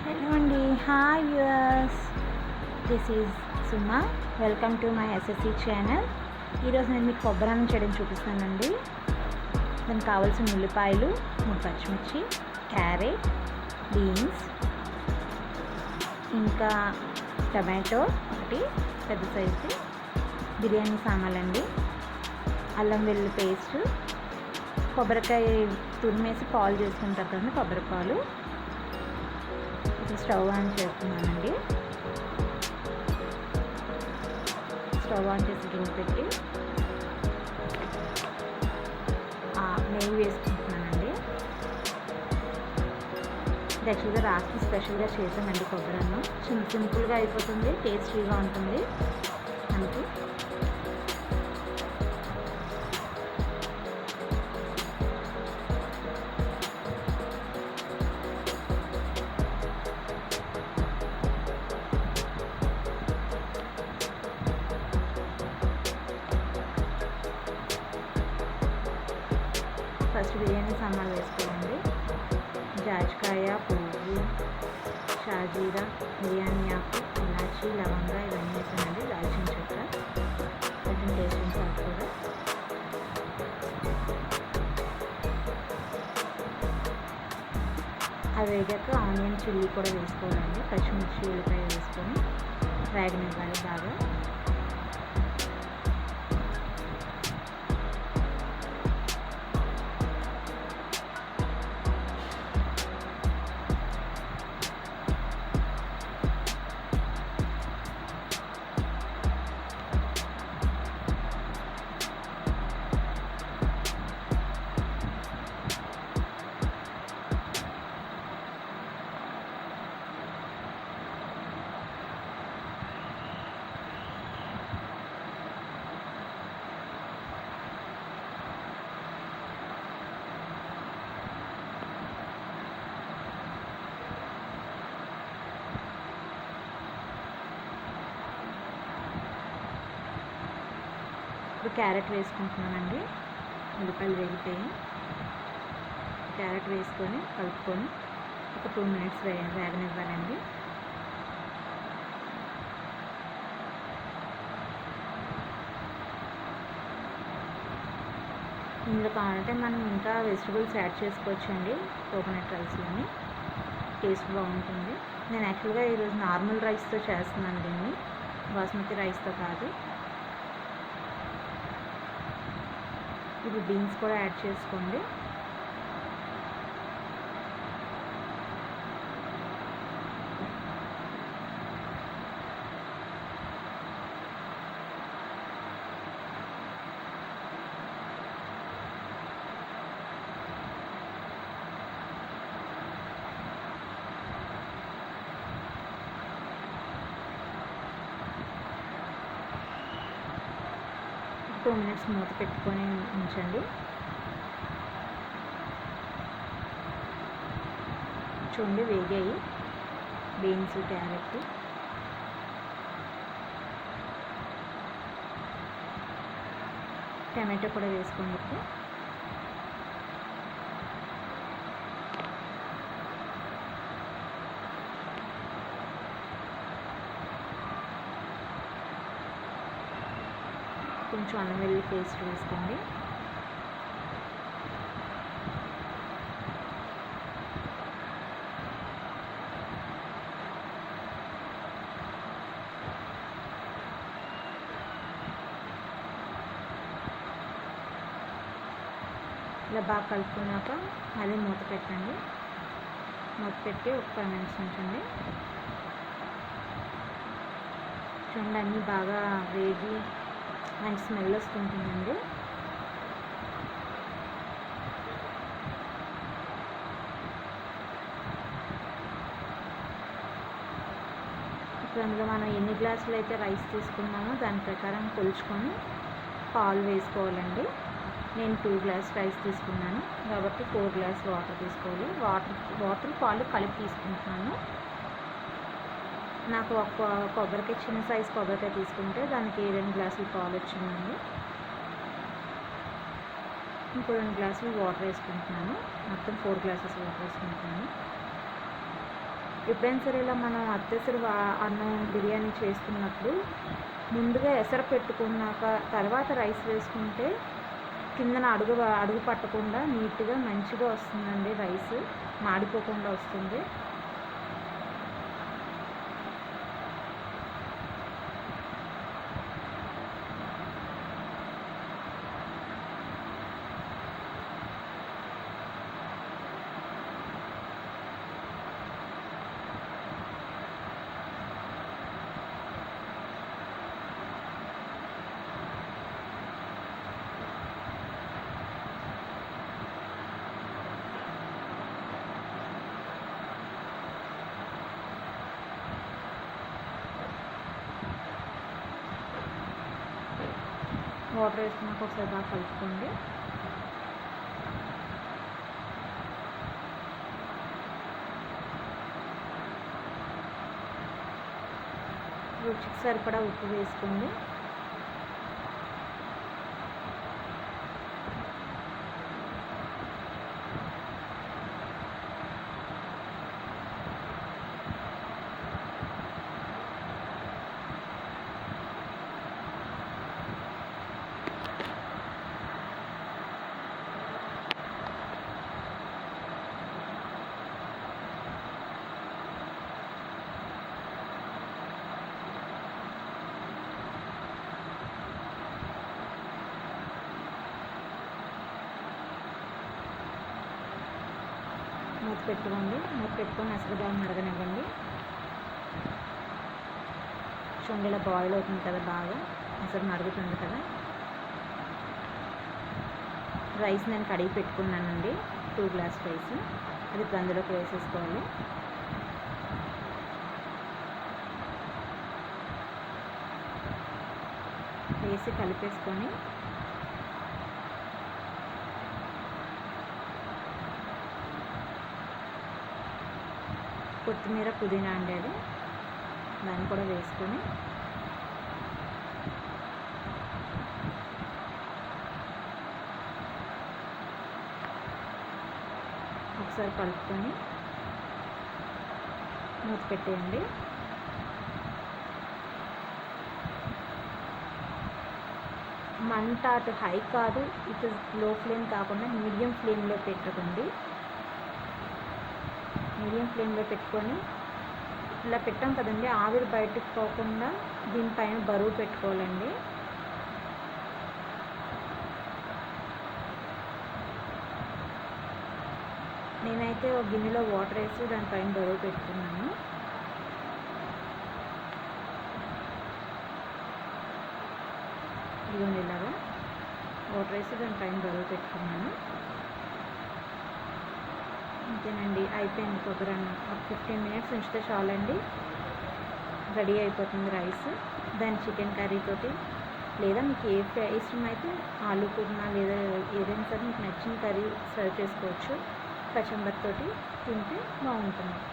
Hello అండి, hi viewers. This is Suma. Welcome to my SSC channel. ఈరోజు నేను మీకు కొబ్బరి అన్నం చేయడం చూపిస్తానండి. దానికి కావాల్సిన ఉల్లిపాయలు, 3 పచ్చిమిర్చి, క్యారెట్, బీన్స్, ఇంకా టమాటో ఒకటి పెద్ద సైజు, బిర్యానీ సామాన్లండి, అల్లం వెల్లుల్లి పేస్టు, కొబ్బరికాయ తురిమేసి పాలు చేసుకుంటారు కదండి కొబ్బరి పాలు. స్టవ్ ఆన్ చేస్తున్నానండి. స్టవ్ ఆన్ చేసి గిన్నె పెట్టి నెయ్యి వేసుకుంటున్నానండి. ఇది యాక్చువల్గా రాత్రి స్పెషల్గా చేసామండి కొబ్బరి అన్నం. సింపుల్గా అయిపోతుంది, టేస్టీగా ఉంటుంది మనకి. ఫస్ట్ బిర్యానీ సామాన్లు వేసుకోవాలండి. జాజికాయ, పువ్వు, షాజీరా, బిర్యానీ ఆకు, ఇలాచీ, లవంగా ఇవన్నీ వేసానండి. దాల్చిన చెక్క, కొంచెం టేస్టింగ్ సాల్ట్ కూడా. అవి వేగాక ఆనియన్, చిల్లీ కూడా వేసుకోవాలండి. పచ్చిమిర్చి, ఉల్లిపాయ వేసుకొని వేగనివ్వాలి బాగా. ఇప్పుడు క్యారెట్ వేసుకుంటున్నానండి. ఉల్లిపాయలు వేగిపోయి క్యారెట్ వేసుకొని కలుపుకొని ఒక 2 మినిట్స్ వేగనివ్వాలండి. ఇందులో కావాలంటే మనం ఇంకా వెజిటబుల్స్ యాడ్ చేసుకోవచ్చండి. కోకోనట్ రైస్లోని టేస్ట్ బాగుంటుంది. నేను యాక్చువల్గా ఈరోజు నార్మల్ రైస్తో చేస్తున్నాను దీన్ని, బాస్మతి రైస్తో కాదు. ఇప్పుడు బీన్స్ కూడా యాడ్ చేసుకోండి. టూ మినిట్స్ మూత పెట్టుకొని ఉంచండి. చూడండి వేగాయి బీన్స్, క్యారెట్. టమాటో కూడా వేసుకోండి. ఇప్పుడు కొంచెం అల్లం వెల్లుల్లి పేస్ట్ వేసుకోండి. ఇలా బాగా కలుపుకున్నాక మళ్ళీ మూత పెట్టండి. మూత పెట్టి ఒక 5 మినిట్స్ ఉంచండి. చూడండి అన్నీ బాగా వేగి మంచి స్మెల్ వస్తుంటుందండి. ఇప్పుడు అందులో మనం ఎన్ని గ్లాసులు అయితే రైస్ తీసుకున్నామో దాని ప్రకారం కొలుచుకొని పాలు వేసుకోవాలండి. నేను 2 గ్లాస్ రైస్ తీసుకున్నాను కాబట్టి 4 గ్లాస్ వాటర్ తీసుకోవాలి. వాటర్ పాలు కలిపి తీసుకుంటున్నాను. నాకు ఒక కొబ్బరికాయ, చిన్న సైజు కొబ్బరికాయ తీసుకుంటే దానికి 2 గ్లాసులు పాలు వచ్చిందండి. ఇంకో 2 గ్లాసులు వాటర్ వేసుకుంటున్నాను. మొత్తం 4 గ్లాసెస్ వాటర్ వేసుకుంటున్నాను. ఎప్పుడైనా సరే ఇలా మనం అత్యవసర అన్నం బిర్యానీ చేస్తున్నప్పుడు ముందుగా ఎసరు పెట్టుకున్నాక తర్వాత రైస్ వేసుకుంటే కిందన అడుగు పట్టకుండా నీట్గా మంచిగా వస్తుందండి. రైస్ మాడిపోకుండా వస్తుంది. వాటర్ వేసుకున్నాక ఒకసారి బాగా కలుపుకోండి. రుచికి సరిపడా ఉప్పు వేసుకోండి. మూత పెట్టుకోండి. మూత పెట్టుకొని అసలు బాగా మరగనివ్వండి. చూడండి ఇలా బాయిల్ అవుతుంది కదా, బాగా అసలు మరుగుతుంది కదా. రైస్ నేను కడిగి పెట్టుకున్నానండి, 2 గ్లాస్ రైస్. అది ఇప్పుడు అందులోకి వేసేసుకోవాలి. వేసి కలిపేసుకొని కొత్తిమీర, పుదీనా అండి అది, దాన్ని కూడా వేసుకొని ఒకసారి కలుపుకొని మూత పెట్టేయండి. మంట అటు హై కాదు, ఇటు లో ఫ్లేమ్ కాకుండా మీడియం ఫ్లేమ్లో పెట్టకండి. మీడియం ఫ్లేమ్లో పెట్టుకొని ఇలా పెట్టాం కదండి, ఆవిరి బయటకు పోకుండా దీనిపైన బరువు పెట్టుకోవాలండి. నేనైతే ఒక గిన్నెలో వాటర్ వేసి దానిపైన బరువు పెట్టుకున్నాను. ఇదిగోండి ఇలాగా వాటర్ వేసి దానిపైన బరువు పెట్టుకున్నాను. అంతేనండి, అయిపోయింది కొబ్బరన్నం. ఒక 15 మినిట్స్ ఉంచితే చాలండి, రెడీ అయిపోతుంది రైస్. దాని చికెన్ కర్రీతోటి, లేదా మీకు ఏ ఇష్టమైతే ఆలూ కుర్మా లేదా ఏదైనా సరే మీకు నచ్చిన కర్రీ సర్వ్ చేసుకోవచ్చు. కచంబర్ తోటి తింటే బాగుంటుంది.